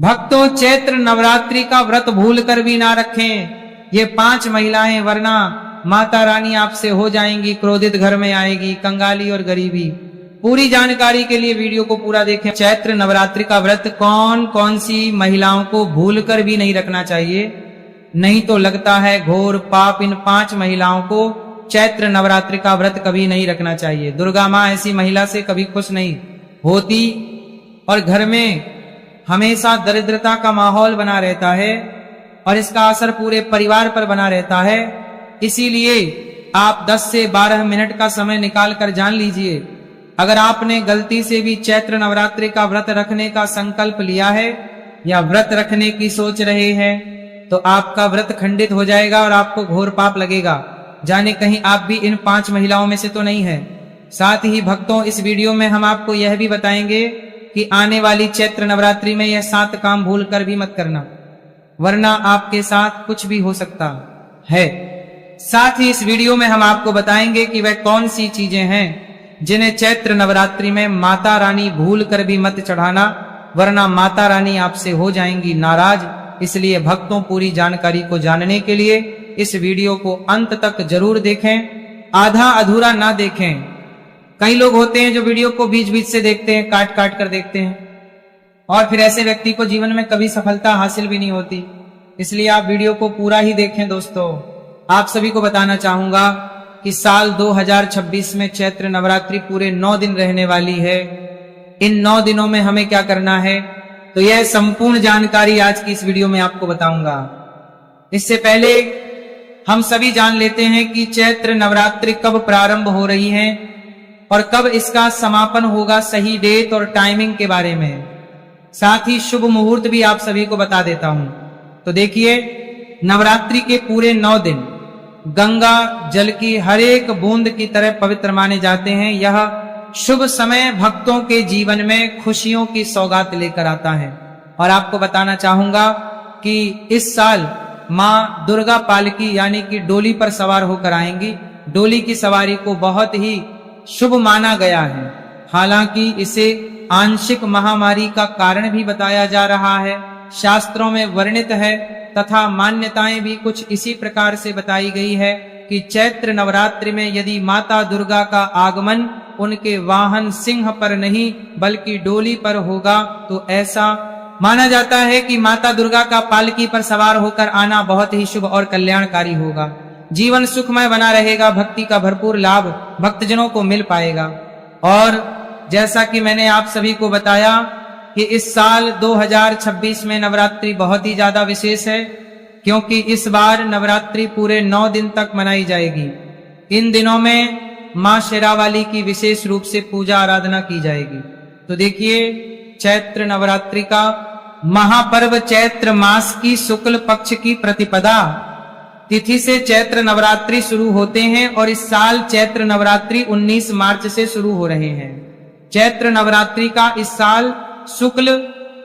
भक्तों, चैत्र नवरात्रि का व्रत भूलकर भी ना रखें ये 5 महिलाएं, वरना माता रानी आपसे हो जाएंगी क्रोधित, घर में आएगी कंगाली और गरीबी। पूरी जानकारी के लिए वीडियो को पूरा देखें। चैत्र नवरात्रि का व्रत कौन कौन सी महिलाओं को भूलकर भी नहीं रखना चाहिए, नहीं तो लगता है घोर पाप। इन 5 महिलाओं को चैत्र नवरात्रि का व्रत कभी नहीं रखना चाहिए। दुर्गा माँ ऐसी महिला से कभी खुश नहीं होती और घर में हमेशा दरिद्रता का माहौल बना रहता है और इसका असर पूरे परिवार पर बना रहता है। इसीलिए आप 10 से 12 मिनट का समय निकाल कर जान लीजिए, अगर आपने गलती से भी चैत्र नवरात्रि का व्रत रखने का संकल्प लिया है या व्रत रखने की सोच रहे हैं तो आपका व्रत खंडित हो जाएगा और आपको घोर पाप लगेगा। जाने कहीं आप भी इन 5 महिलाओं में से तो नहीं है। साथ ही भक्तों, इस वीडियो में हम आपको यह भी बताएंगे कि आने वाली चैत्र नवरात्रि में यह 7 काम भूल कर भी मत करना, वरना आपके साथ कुछ भी हो सकता है। साथ ही इस वीडियो में हम आपको बताएंगे कि वह कौन सी चीजें हैं जिन्हें चैत्र नवरात्रि में माता रानी भूल कर भी मत चढ़ाना, वरना माता रानी आपसे हो जाएंगी नाराज। इसलिए भक्तों, पूरी जानकारी को जानने के लिए इस वीडियो को अंत तक जरूर देखें, आधा अधूरा ना देखें। कई लोग होते हैं जो वीडियो को बीच बीच से देखते हैं, काट काट कर देखते हैं, और फिर ऐसे व्यक्ति को जीवन में कभी सफलता हासिल भी नहीं होती। इसलिए आप वीडियो को पूरा ही देखें। दोस्तों, आप सभी को बताना चाहूंगा कि साल 2026 में चैत्र नवरात्रि पूरे 9 दिन रहने वाली है। इन 9 दिनों में हमें क्या करना है, तो यह संपूर्ण जानकारी आज की इस वीडियो में आपको बताऊंगा। इससे पहले हम सभी जान लेते हैं कि चैत्र नवरात्रि कब प्रारंभ हो रही है और कब इसका समापन होगा, सही डेट और टाइमिंग के बारे में। साथ ही शुभ मुहूर्त भी आप सभी को बता देता हूं। तो देखिए, नवरात्रि के पूरे 9 दिन गंगा जल की हर एक बूंद की तरह पवित्र माने जाते हैं। यह शुभ समय भक्तों के जीवन में खुशियों की सौगात लेकर आता है। और आपको बताना चाहूंगा कि इस साल मां दुर्गा पालकी यानी कि डोली पर सवार होकर आएंगी। डोली की सवारी को बहुत ही शुभ माना गया है। हालांकि इसे आंशिक महामारी का कारण भी बताया जा रहा है, शास्त्रों में वर्णित है, तथा मान्यताएं भी कुछ इसी प्रकार से बताई गई है कि चैत्र नवरात्रि में यदि माता दुर्गा का आगमन उनके वाहन सिंह पर नहीं बल्कि डोली पर होगा तो ऐसा माना जाता है कि माता दुर्गा का पालकी पर सवार होकर आना बहुत ही शुभ और कल्याणकारी होगा। जीवन सुखमय बना रहेगा, भक्ति का भरपूर लाभ भक्तजनों को मिल पाएगा। और जैसा कि मैंने आप सभी को बताया कि इस साल 2026 में नवरात्रि बहुत ही ज्यादा विशेष है, क्योंकि इस बार नवरात्रि पूरे 9 दिन तक मनाई जाएगी। इन दिनों में मां शेरावाली की विशेष रूप से पूजा आराधना की जाएगी। तो देखिए, चैत्र नवरात्रि का महापर्व चैत्र मास की शुक्ल पक्ष की प्रतिपदा तिथि से चैत्र नवरात्रि शुरू होते हैं और इस साल चैत्र नवरात्रि 19 मार्च से शुरू हो रहे हैं। चैत्र नवरात्रि का इस साल शुक्ल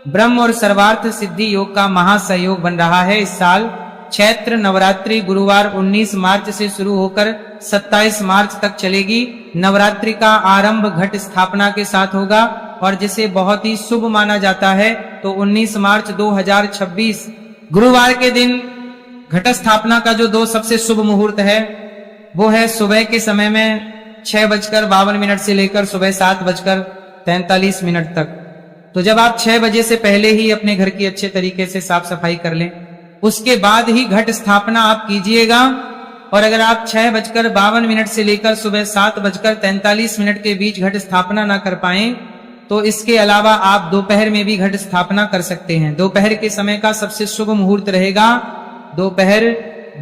ब्रह्म और सर्वार्थ सिद्धि योग का महासहयोग बन रहा है। इस साल चैत्र नवरात्रि गुरुवार 19 मार्च से शुरू होकर 27 मार्च तक चलेगी। नवरात्रि का आरंभ घट स्थापना के साथ होगा और जिसे बहुत ही शुभ माना जाता है। तो 19 मार्च 2026 गुरुवार के दिन घट स्थापना का जो 2 सबसे शुभ मुहूर्त है वो है सुबह के समय में 6:52 से लेकर सुबह 7:43 तक। तो जब आप 6 बजे से पहले ही अपने घर की अच्छे तरीके से साफ सफाई कर लें, उसके बाद ही घट स्थापना आप कीजिएगा। और अगर आप 6:52 से लेकर सुबह 7:43 के बीच घट स्थापना ना कर पाए तो इसके अलावा आप दोपहर में भी घट स्थापना कर सकते हैं। दोपहर के समय का सबसे शुभ मुहूर्त रहेगा दोपहर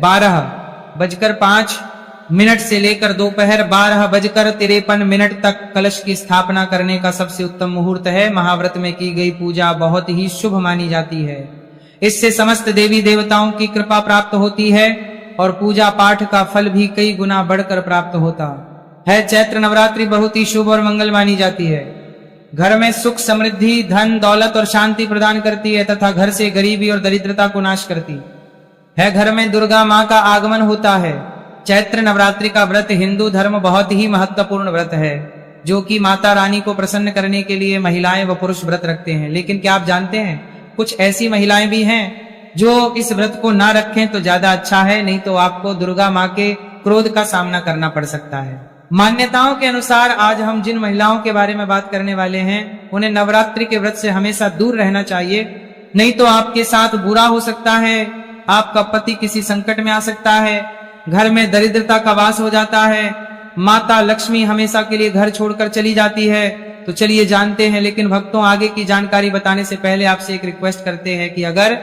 12:05 से लेकर दोपहर 12:53 तक कलश की स्थापना करने का सबसे उत्तम मुहूर्त है। महाव्रत में की गई पूजा बहुत ही शुभ मानी जाती है। इससे समस्त देवी देवताओं की कृपा प्राप्त होती है और पूजा पाठ का फल भी कई गुना बढ़कर प्राप्त होता है। चैत्र नवरात्रि बहुत ही शुभ और मंगल मानी जाती है। घर में सुख समृद्धि धन दौलत और शांति प्रदान करती है तथा घर से गरीबी और दरिद्रता को नाश करती है। घर में दुर्गा माँ का आगमन होता है। चैत्र नवरात्रि का व्रत हिंदू धर्म बहुत ही महत्वपूर्ण व्रत है, जो कि माता रानी को प्रसन्न करने के लिए महिलाएं व पुरुष व्रत रखते हैं। लेकिन क्या आप जानते हैं कुछ ऐसी महिलाएं भी हैं जो इस व्रत को ना रखें तो ज्यादा अच्छा है, नहीं तो आपको दुर्गा माँ के क्रोध का सामना करना पड़ सकता है। मान्यताओं के अनुसार आज हम जिन महिलाओं के बारे में बात करने वाले हैं उन्हें नवरात्रि के व्रत से हमेशा दूर रहना चाहिए, नहीं तो आपके साथ बुरा हो सकता है, आपका पति किसी संकट में आ सकता है, घर में दरिद्रता का वास हो जाता है, माता लक्ष्मी हमेशा के लिए घर छोड़कर चली जाती है। तो चलिए जानते हैं, लेकिन भक्तों आगे की जानकारी बताने से पहले आपसे एक रिक्वेस्ट करते हैं कि अगर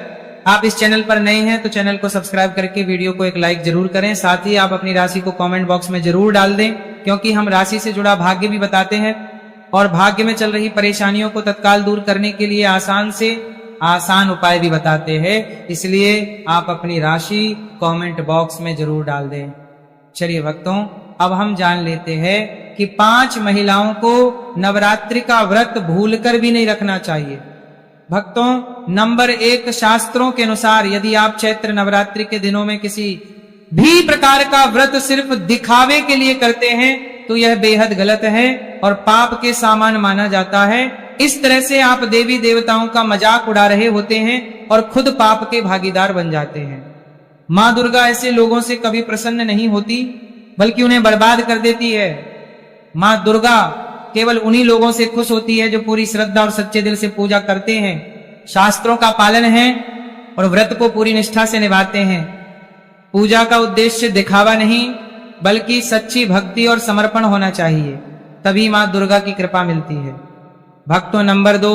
आप इस चैनल पर नए हैं तो चैनल को सब्सक्राइब करके वीडियो को एक लाइक जरूर करें। साथ ही आप अपनी राशि को कमेंट बॉक्स में जरूर डाल दें, क्योंकि हम राशि से जुड़ा भाग्य भी बताते हैं और भाग्य में चल रही परेशानियों को तत्काल दूर करने के लिए आसान से आसान उपाय भी बताते हैं। इसलिए आप अपनी राशि कमेंट बॉक्स में जरूर डाल दें। चलिए भक्तों, अब हम जान लेते हैं कि 5 महिलाओं को नवरात्रि का व्रत भूलकर भी नहीं रखना चाहिए। भक्तों, नंबर 1, शास्त्रों के अनुसार यदि आप चैत्र नवरात्रि के दिनों में किसी भी प्रकार का व्रत सिर्फ दिखावे के लिए करते हैं तो यह बेहद गलत है और पाप के सामान माना जाता है। इस तरह से आप देवी देवताओं का मजाक उड़ा रहे होते हैं और खुद पाप के भागीदार बन जाते हैं। माँ दुर्गा ऐसे लोगों से कभी प्रसन्न नहीं होती, बल्कि उन्हें बर्बाद कर देती है। माँ दुर्गा केवल उन्हीं लोगों से खुश होती है जो पूरी श्रद्धा और सच्चे दिल से पूजा करते हैं, शास्त्रों का पालन है और व्रत को पूरी निष्ठा से निभाते हैं। पूजा का उद्देश्य दिखावा नहीं, बल्कि सच्ची भक्ति और समर्पण होना चाहिए, तभी माँ दुर्गा की कृपा मिलती है। भक्तों, नंबर 2,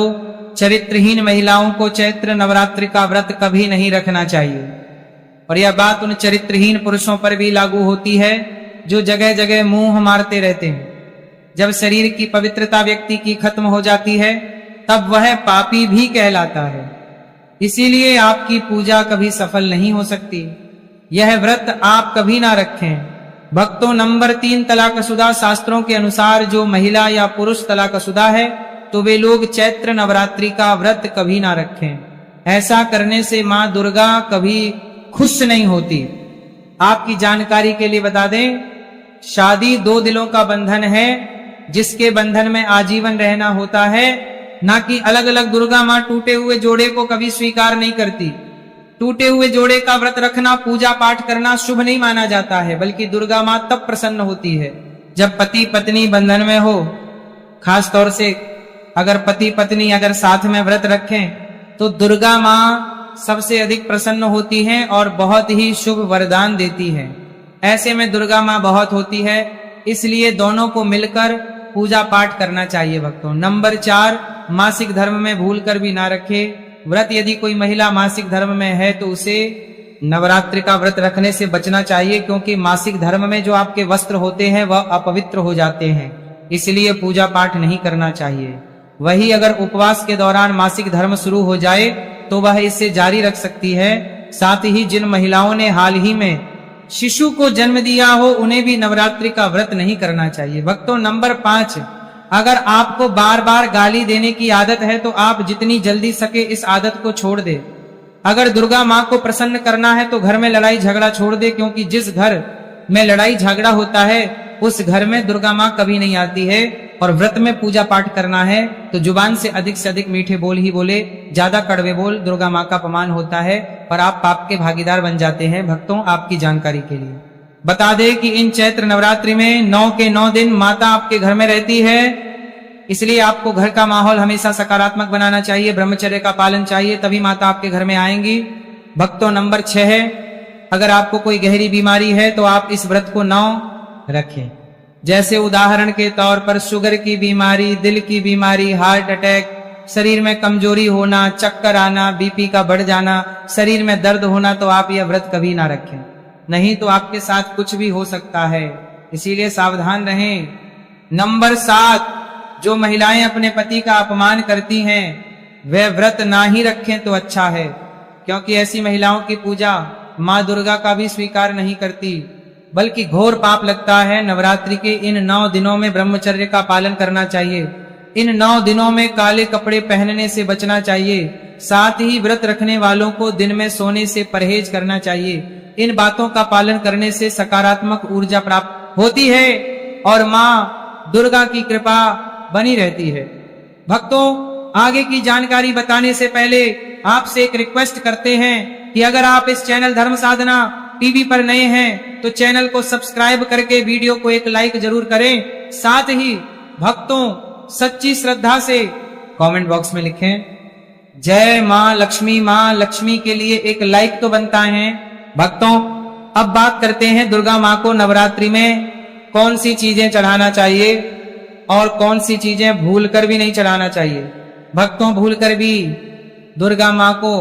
चरित्रहीन महिलाओं को चैत्र नवरात्रि का व्रत कभी नहीं रखना चाहिए। और यह बात उन चरित्रहीन पुरुषों पर भी लागू होती है जो जगह जगह मुंह मारते रहते हैं। जब शरीर की पवित्रता व्यक्ति की खत्म हो जाती है तब वह पापी भी कहलाता है। इसीलिए आपकी पूजा कभी सफल नहीं हो सकती। यह व्रत आप कभी ना रखें। भक्तों, नंबर 3, तलाकशुदा शास्त्रों के अनुसार जो महिला या पुरुष तलाकशुदा है तो वे लोग चैत्र नवरात्रि का व्रत कभी ना रखें। ऐसा करने से माँ दुर्गा कभी खुश नहीं होती। आपकी जानकारी के लिए बता दें, शादी 2 दिलों का बंधन है जिसके बंधन में आजीवन रहना होता है, ना कि अलग अलग। दुर्गा माँ टूटे हुए जोड़े को कभी स्वीकार नहीं करती। टूटे हुए जोड़े का व्रत रखना, पूजा पाठ करना शुभ नहीं माना जाता है, बल्कि दुर्गा माँ तब प्रसन्न होती है जब पति पत्नी बंधन में हो। खास तौर से अगर पति पत्नी अगर साथ में व्रत रखें तो दुर्गा माँ सबसे अधिक प्रसन्न होती हैं और बहुत ही शुभ वरदान देती हैं। ऐसे में दुर्गा माँ बहुत होती है, इसलिए दोनों को मिलकर पूजा पाठ करना चाहिए। भक्तों, नंबर 4, मासिक धर्म में भूलकर भी ना रखे व्रत। यदि कोई महिला मासिक धर्म में है तो उसे नवरात्रि का व्रत रखने से बचना चाहिए, क्योंकि मासिक धर्म में जो आपके वस्त्र होते हैं वह अपवित्र हो जाते हैं, इसलिए पूजा पाठ नहीं करना चाहिए। वही अगर उपवास के दौरान मासिक धर्म शुरू हो जाए तो वह इसे जारी रख सकती है। साथ ही जिन महिलाओं ने हाल ही में शिशु को जन्म दिया हो उन्हें भी नवरात्रि का व्रत नहीं करना चाहिए। भक्तों, नंबर 5, अगर आपको बार बार गाली देने की आदत है तो आप जितनी जल्दी सके इस आदत को छोड़ दे। अगर दुर्गा माँ को प्रसन्न करना है तो घर में लड़ाई झगड़ा छोड़ दे, क्योंकि जिस घर में लड़ाई झगड़ा होता है उस घर में दुर्गा माँ कभी नहीं आती है। और व्रत में पूजा पाठ करना है तो जुबान से अधिक मीठे बोल ही बोले, ज्यादा कड़वे बोल दुर्गा माँ का अपमान होता है और आप पाप के भागीदार बन जाते हैं। भक्तों, आपकी जानकारी के लिए बता दें कि इन चैत्र नवरात्रि में 9 के 9 दिन माता आपके घर में रहती है, इसलिए आपको घर का माहौल हमेशा सकारात्मक बनाना चाहिए, ब्रह्मचर्य का पालन चाहिए, तभी माता आपके घर में आएंगी। भक्तों, नंबर 6 है, अगर आपको कोई गहरी बीमारी है तो आप इस व्रत को न रखें। जैसे उदाहरण के तौर पर शुगर की बीमारी, दिल की बीमारी, हार्ट अटैक, शरीर में कमजोरी होना, चक्कर आना, बीपी का बढ़ जाना, शरीर में दर्द होना, तो आप यह व्रत कभी ना रखें, नहीं तो आपके साथ कुछ भी हो सकता है, इसीलिए सावधान रहें। नंबर 7, जो महिलाएं अपने पति का अपमान करती हैं वे व्रत ना ही रखें तो अच्छा है, क्योंकि ऐसी महिलाओं की पूजा माँ दुर्गा का भी स्वीकार नहीं करती, बल्कि घोर पाप लगता है। नवरात्रि के इन 9 दिनों में ब्रह्मचर्य का पालन करना चाहिए। इन 9 दिनों में काले कपड़े पहनने से बचना चाहिए। साथ ही व्रत रखने वालों को दिन में सोने से परहेज करना चाहिए। इन बातों का पालन करने से सकारात्मक ऊर्जा प्राप्त होती है और माँ दुर्गा की कृपा बनी रहती है। भक्तों, आगे की जानकारी बताने से पहले आपसे एक रिक्वेस्ट करते हैं कि अगर आप इस चैनल धर्म साधना टीवी पर नए हैं तो चैनल को सब्सक्राइब करके वीडियो को एक लाइक जरूर करें। साथ ही भक्तों सच्ची श्रद्धा से कमेंट बॉक्स में लिखें जय मां लक्ष्मी। मां लक्ष्मी के लिए एक लाइक तो बनता है। भक्तों अब बात करते हैं दुर्गा मां को नवरात्रि में कौन सी चीजें चढ़ाना चाहिए और कौन सी चीजें भूलकर भी नहीं चढ़ाना चाहिए। भक्तों भूलकर भी दुर्गा मां को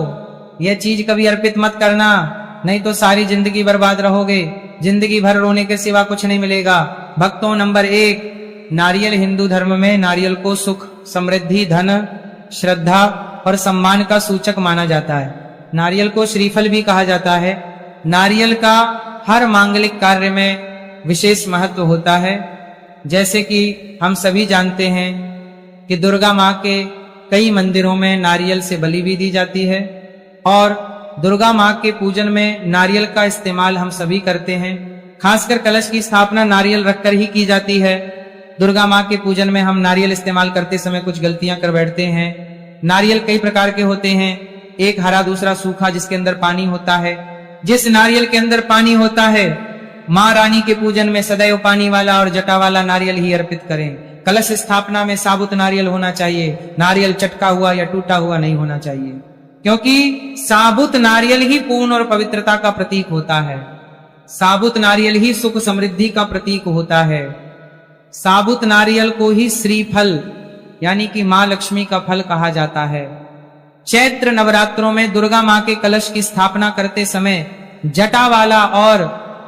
यह चीज कभी अर्पित मत करना, नहीं तो सारी जिंदगी बर्बाद रहोगे, जिंदगी भर रोने के सिवा कुछ नहीं मिलेगा। भक्तों नंबर 1, नारियल हिंदू धर्म में नारियल को सुख, समृद्धि, धन, श्रद्धा और सम्मान का सूचक माना जाता है। नारियल को श्रीफल भी कहा जाता है। नारियल का हर मांगलिक कार्य में विशेष महत्व होता है। जैसे कि हम सभी जानते हैं कि दुर्गा माँ के कई मंदिरों में नारियल से बलि भी दी जाती है और दुर्गा माँ के पूजन में नारियल का इस्तेमाल हम सभी करते हैं। खासकर कलश की स्थापना नारियल रखकर ही की जाती है। दुर्गा माँ के पूजन में हम नारियल इस्तेमाल करते समय कुछ गलतियां कर बैठते हैं। नारियल कई प्रकार के होते हैं, एक हरा दूसरा सूखा जिसके अंदर पानी होता है। जिस नारियल के अंदर पानी होता है माँ रानी के पूजन में सदैव पानी वाला और जटा वाला नारियल ही अर्पित करें। कलश स्थापना में साबुत नारियल होना चाहिए, नारियल चटका हुआ या टूटा हुआ नहीं होना चाहिए, क्योंकि साबुत नारियल ही पूर्ण और पवित्रता का प्रतीक होता है। साबुत नारियल ही सुख समृद्धि का प्रतीक होता है। साबुत नारियल को ही श्रीफल यानी कि माँ लक्ष्मी का फल कहा जाता है। चैत्र नवरात्रों में दुर्गा माँ के कलश की स्थापना करते समय जटा वाला और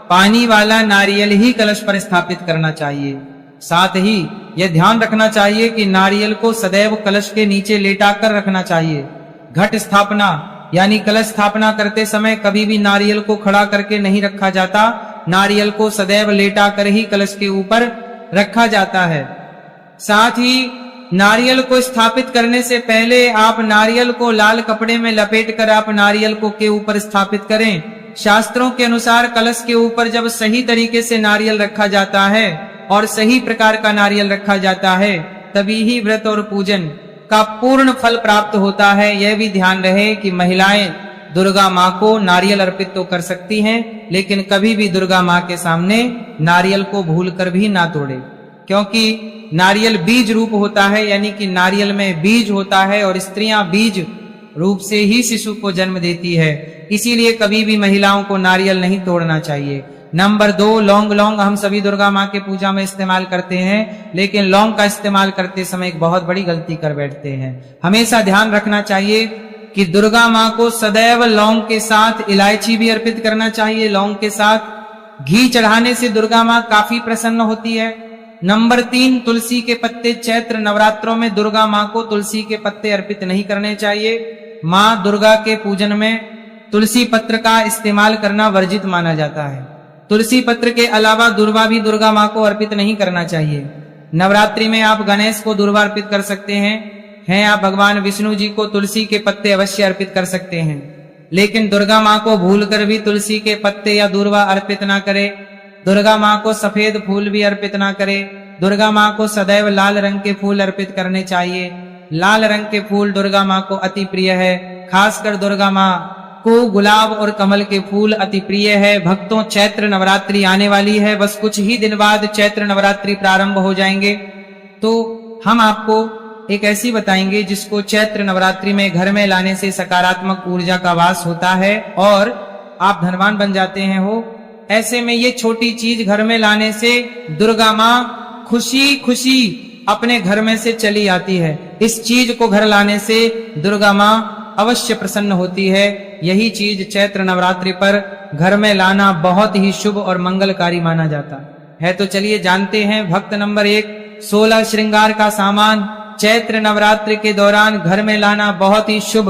पानी वाला नारियल ही कलश पर स्थापित करना चाहिए। साथ ही यह ध्यान रखना चाहिए कि नारियल को सदैव कलश के नीचे लेटाकर रखना चाहिए। घट स्थापना यानी कलश स्थापना करते समय कभी भी नारियल को खड़ा करके नहीं रखा जाता, नारियल को सदैव लेटाकर ही कलश के ऊपर रखा जाता है। साथ ही नारियल को स्थापित करने से पहले आप नारियल को लाल कपड़े में लपेटकर आप नारियल को के ऊपर स्थापित करें। शास्त्रों के अनुसार कलश के ऊपर जब सही तरीके से नारियल रखा जाता है और सही प्रकार का नारियल रखा जाता है तभी ही व्रत और पूजन का पूर्ण फल प्राप्त होता है। यह भी ध्यान रहे कि महिलाएं दुर्गा माँ को नारियल अर्पित तो कर सकती हैं, लेकिन कभी भी दुर्गा माँ के सामने नारियल को भूलकर भी ना तोड़े, क्योंकि नारियल बीज रूप होता है, यानी कि नारियल में बीज होता है और स्त्रियां बीज रूप से ही शिशु को जन्म देती है। इसीलिए कभी भी महिलाओं को नारियल नहीं तोड़ना चाहिए। नंबर 2, लौंग। लौंग हम सभी दुर्गा माँ के पूजा में इस्तेमाल करते हैं, लेकिन लौंग का इस्तेमाल करते समय एक बहुत बड़ी गलती कर बैठते हैं। हमेशा ध्यान रखना चाहिए कि दुर्गा माँ को सदैव लौंग के साथ इलायची भी अर्पित करना चाहिए। लौंग के साथ घी चढ़ाने से दुर्गा माँ काफी प्रसन्न होती है। नंबर 3, तुलसी के पत्ते। चैत्र नवरात्रों में दुर्गा माँ को तुलसी के पत्ते अर्पित नहीं करने चाहिए। माँ दुर्गा के पूजन में तुलसी पत्र का इस्तेमाल करना वर्जित माना जाता है। तुलसी पत्र के अलावा दूर्वा भी दुर्गा माँ को अर्पित नहीं करना चाहिए। नवरात्रि में आप गणेश को दूर्वा अर्पित कर सकते हैं आप भगवान विष्णु जी को तुलसी के पत्ते अवश्य अर्पित कर सकते हैं, लेकिन दुर्गा माँ को भूलकर भी तुलसी के पत्ते या दूर्वा अर्पित ना करे। दुर्गा माँ को सफेद फूल भी अर्पित ना करे। दुर्गा माँ को सदैव लाल रंग के फूल अर्पित करने चाहिए। लाल रंग के फूल दुर्गा माँ को अति प्रिय है। खासकर दुर्गा माँ को गुलाब और कमल के फूल अति प्रिय है। भक्तों चैत्र नवरात्रि आने वाली है, बस कुछ ही दिन बाद चैत्र नवरात्रि प्रारंभ हो जाएंगे, तो हम आपको एक ऐसी बताएंगे जिसको चैत्र नवरात्रि में घर में लाने से सकारात्मक ऊर्जा का वास होता है और आप धनवान बन जाते हैं हो। ऐसे में ये छोटी चीज घर में लाने से दुर्गा माँ खुशी खुशी अपने घर में से चली आती है। इस चीज को घर लाने से दुर्गा माँ अवश्य प्रसन्न होती है। यही चीज चैत्र नवरात्रि पर घर में लाना बहुत ही शुभ और मंगलकारी माना जाता है। तो चलिए जानते हैं। भक्त नंबर 1, 16 श्रृंगार का सामान चैत्र नवरात्रि के दौरान घर में लाना बहुत ही शुभ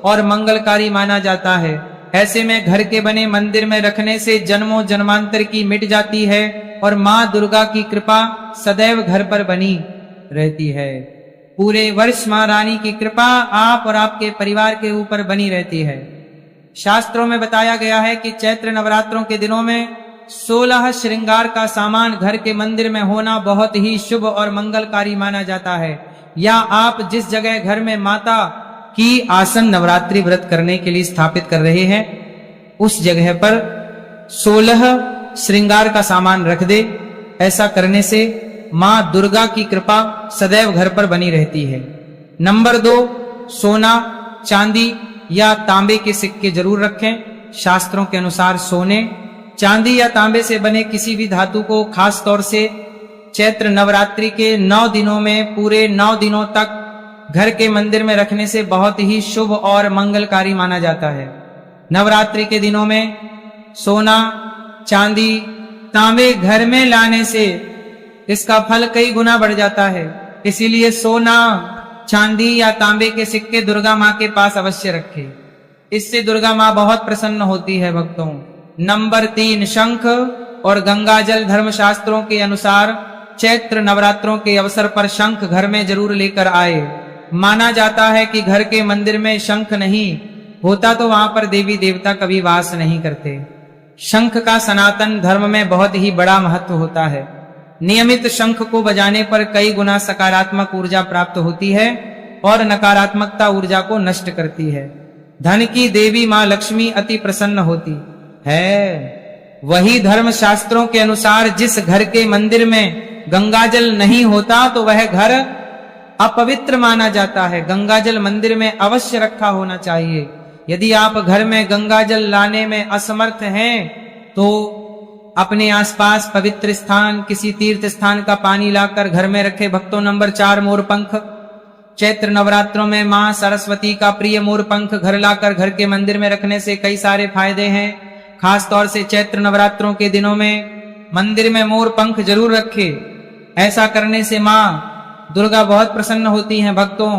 और मंगलकारी माना जाता है। ऐसे में घर के बने मंदिर में रखने से जन्मों जन्मांतर की मिट जाती है और माँ दुर्गा की कृपा सदैव घर पर बनी रहती है। पूरे वर्ष माँ रानी की कृपा आप और आपके परिवार के ऊपर बनी रहती है। शास्त्रों में बताया गया है कि चैत्र नवरात्रों के दिनों में 16 श्रृंगार का सामान घर के मंदिर में होना बहुत ही शुभ और मंगलकारी माना जाता है। या आप जिस जगह घर में माता की आसन नवरात्रि व्रत करने के लिए स्थापित कर रहे हैं, उस जगह पर 16 श्रृंगार का सामान रख दे। ऐसा करने से मां दुर्गा की कृपा सदैव घर पर बनी रहती है। नंबर 2, सोना, चांदी या तांबे के सिक्के जरूर रखें। शास्त्रों के अनुसार सोने, चांदी या तांबे से बने किसी भी धातु को खास तौर से चैत्र नवरात्रि के 9 दिनों में पूरे 9 दिनों तक घर के मंदिर में रखने से बहुत ही शुभ और मंगलकारी माना जाता है। नवरात्रि के दिनों में सोना, चांदी, तांबे घर में लाने से इसका फल कई गुना बढ़ जाता है। इसीलिए सोना, चांदी या तांबे के सिक्के दुर्गा माँ के पास अवश्य रखें। इससे दुर्गा माँ बहुत प्रसन्न होती है भक्तों। नंबर 3, शंख और गंगाजल। धर्मशास्त्रों के अनुसार चैत्र नवरात्रों के अवसर पर शंख घर में जरूर लेकर आए। माना जाता है कि घर के मंदिर में शंख नहीं होता तो वहां पर देवी देवता कभी वास नहीं करते। शंख का सनातन धर्म में बहुत ही बड़ा महत्व होता है। नियमित शंख को बजाने पर कई गुना सकारात्मक ऊर्जा प्राप्त होती है और नकारात्मकता ऊर्जा को नष्ट करती है। धन की देवी मां लक्ष्मी अति प्रसन्न होती है। वही धर्म शास्त्रों के अनुसार जिस घर के मंदिर में गंगाजल नहीं होता तो वह घर अपवित्र माना जाता है। गंगाजल मंदिर में अवश्य रखा होना चाहिए। यदि आप घर में गंगाजल लाने में असमर्थ हैं तो अपने आसपास पवित्र स्थान, किसी तीर्थ स्थान का पानी लाकर घर में रखे। भक्तों, नंबर 4, मोरपंख। चैत्र नवरात्रों में मां सरस्वती का प्रिय मोरपंख घर लाकर घर के मंदिर में रखने से कई सारे फायदे हैं। खास तौर से चैत्र नवरात्रों के दिनों में मंदिर में मोरपंख जरूर रखे। ऐसा करने से मां दुर्गा बहुत प्रसन्न होती हैं। भक्तों,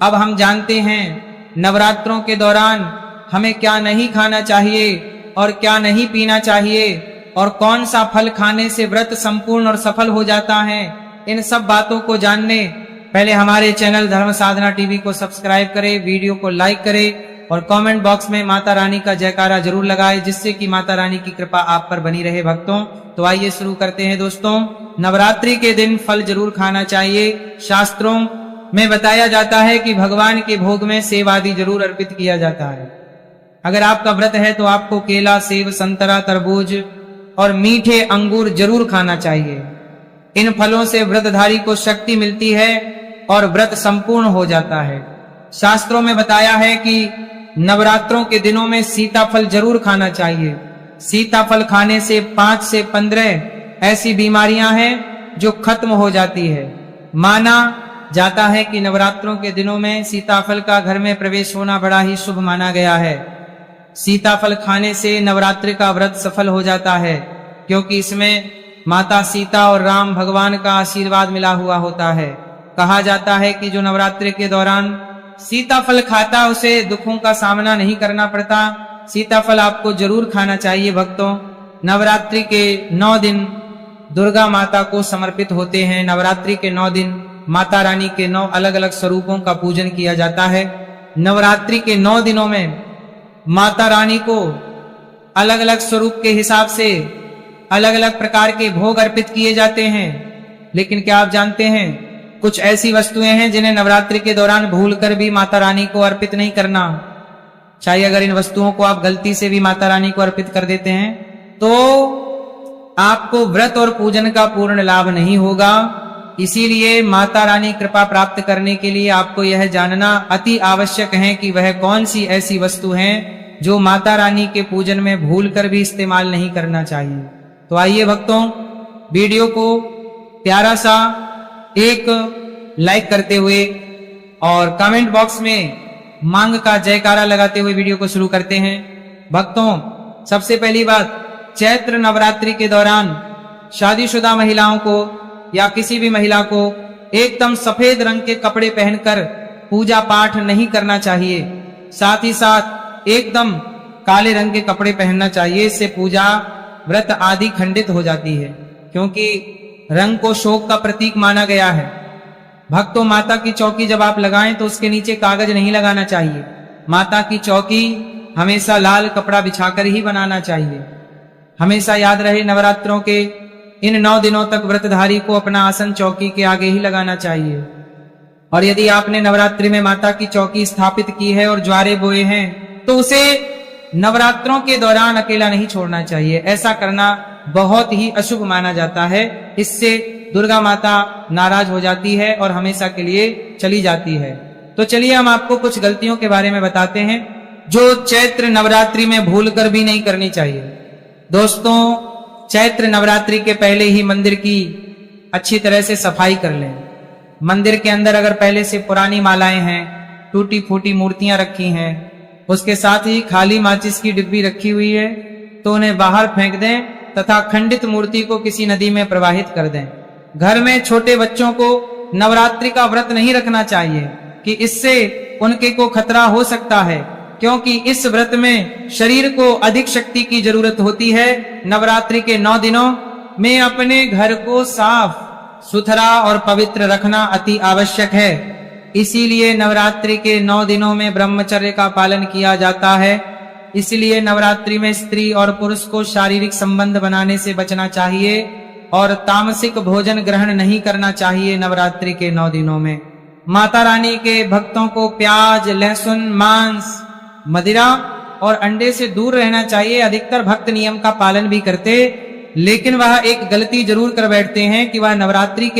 अब हम जानते हैं नवरात्रों के दौरान हमें क्या नहीं खाना चाहिए और क्या नहीं पीना चाहिए और कौन सा फल खाने से व्रत संपूर्ण और सफल हो जाता है। इन सब बातों को जानने पहले हमारे चैनल धर्म साधना टीवी को सब्सक्राइब करें, वीडियो को लाइक करें और कमेंट बॉक्स में माता रानी का जयकारा जरूर लगाएं, जिससे कि माता रानी की कृपा आप पर बनी रहे। भक्तों, तो आइए शुरू करते हैं। दोस्तों, नवरात्रि के दिन फल जरूर खाना चाहिए। शास्त्रों में बताया जाता है कि भगवान के भोग में सेब आदि जरूर अर्पित किया जाता है। अगर आपका व्रत है तो आपको केला, सेब, संतरा, तरबूज और मीठे अंगूर जरूर खाना चाहिए। इन फलों से व्रतधारी को शक्ति मिलती है और व्रत संपूर्ण हो जाता है। शास्त्रों में बताया है कि नवरात्रों के दिनों में सीताफल जरूर खाना चाहिए। सीताफल खाने से 5 से 15 ऐसी बीमारियां हैं जो खत्म हो जाती है। माना जाता है कि नवरात्रों के दिनों में सीताफल का घर में प्रवेश होना बड़ा ही शुभ माना गया है। सीताफल खाने से नवरात्रि का व्रत सफल हो जाता है, क्योंकि इसमें माता सीता और राम भगवान का आशीर्वाद मिला हुआ होता है। कहा जाता है कि जो नवरात्रि के दौरान सीताफल खाता उसे दुखों का सामना नहीं करना पड़ता। सीताफल आपको जरूर खाना चाहिए। भक्तों, नवरात्रि के 9 दिन दुर्गा माता को समर्पित होते हैं। नवरात्रि के 9 दिन माता रानी के 9 अलग अलग स्वरूपों का पूजन किया जाता है। नवरात्रि के 9 दिनों में माता रानी को अलग अलग स्वरूप के हिसाब से अलग अलग प्रकार के भोग अर्पित किए जाते हैं। लेकिन क्या आप जानते हैं, कुछ ऐसी वस्तुएं हैं जिन्हें नवरात्रि के दौरान भूलकर भी माता रानी को अर्पित नहीं करना चाहिए। अगर इन वस्तुओं को आप गलती से भी माता रानी को अर्पित कर देते हैं तो आपको व्रत और पूजन का पूर्ण लाभ नहीं होगा। इसीलिए माता रानी कृपा प्राप्त करने के लिए आपको यह जानना अति आवश्यक है कि वह कौन सी ऐसी वस्तु है जो माता रानी के पूजन में भूलकर भी इस्तेमाल नहीं करना चाहिए। तो आइए भक्तों, वीडियो को प्यारा सा एक लाइक करते हुए और कमेंट बॉक्स में मांग का जयकारा लगाते हुए वीडियो को शुरू करते हैं। भक्तों, सबसे पहली बात, चैत्र नवरात्रि के दौरान शादीशुदा महिलाओं को या किसी भी महिला को एकदम सफेद रंग के कपड़े पहनकर पूजा पाठ नहीं करना चाहिए। साथ ही साथ एकदम काले रंग के कपड़े पहनना चाहिए। इससे पूजा व्रत आदि खंडित हो जाती है, क्योंकि रंग को शोक का प्रतीक माना गया है। भक्तों, माता की चौकी जब आप लगाएं तो उसके नीचे कागज नहीं लगाना चाहिए। माता की चौकी हमेशा लाल कपड़ा बिछाकर ही बनाना चाहिए। हमेशा याद रहे, नवरात्रों के इन 9 दिनों तक व्रतधारी को अपना आसन चौकी के आगे ही लगाना चाहिए। और यदि आपने नवरात्रि में माता की चौकी स्थापित की है और ज्वारे बोए हैं तो उसे नवरात्रों के दौरान अकेला नहीं छोड़ना चाहिए। ऐसा करना बहुत ही अशुभ माना जाता है। इससे दुर्गा माता नाराज हो जाती है और हमेशा के लिए चली जाती है। तो चलिए हम आपको कुछ गलतियों के बारे में बताते हैं जो चैत्र नवरात्रि में भूलकर भी नहीं करनी चाहिए। दोस्तों, चैत्र नवरात्रि के पहले ही मंदिर की अच्छी तरह से सफाई कर लें। मंदिर के अंदर अगर पहले से पुरानी मालाएं हैं, टूटी फूटी मूर्तियां रखी हैं, उसके साथ ही खाली माचिस की डिब्बी रखी हुई है, तो उन्हें बाहर फेंक दें तथा खंडित मूर्ति को किसी नदी में प्रवाहित कर दें। घर में छोटे बच्चों को नवरात्रि का व्रत नहीं रखना चाहिए कि इससे उनके को खतरा हो सकता है, क्योंकि इस व्रत में शरीर को अधिक शक्ति की जरूरत होती है। नवरात्रि के 9 दिनों में अपने घर को साफ सुथरा और पवित्र रखना अति आवश्यक है। इसीलिए नवरात्रि के 9 दिनों में ब्रह्मचर्य का पालन किया जाता है। इसलिए नवरात्रि में स्त्री और पुरुष को शारीरिक संबंध बनाने से बचना चाहिए और तामसिक भोजन ग्रहण नहीं करना चाहिए। नवरात्रि के 9 दिनों में माता रानी के भक्तों को प्याज, लहसुन, मांस, मदिरा और अंडे से दूर रहना चाहिए। अधिकतर भक्त नियम का पालन भी करते, लेकिन वह एक गलती जरूर कर बैठते हैं कि वह नवरात्रि के